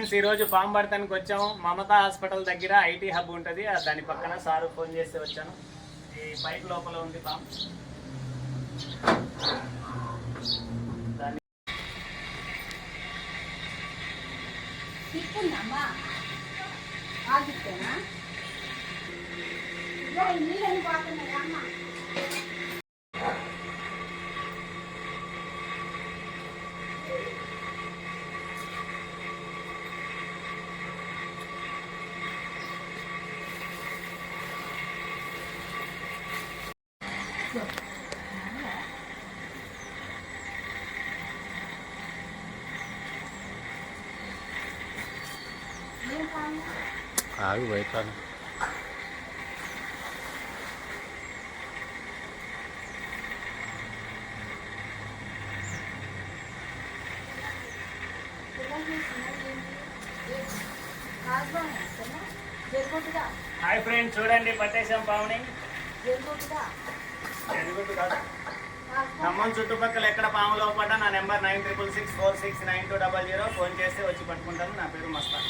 Friends, ఈరోజు పాము పడతానికి వచ్చాము. మమతా హాస్పిటల్ దగ్గర ఐటీ హబ్ ఉంటుంది, దాని పక్కన సారు ఫోన్ చేస్తే వచ్చాను. ఈ పైప్ లోపల ఉంది పాము. దాన్ని ఆగు బయట హాయ్ ఫ్రెండ్స్, చూడండి పట్టేశాం పాముని. ఖమ్మం చుట్టుపక్కల ఎక్కడ పాము లోపడ్డా నా నెంబర్ 9666469200 ఫోన్ చేస్తే వచ్చి పట్టుకుంటాను. నా పేరు మస్తాన్.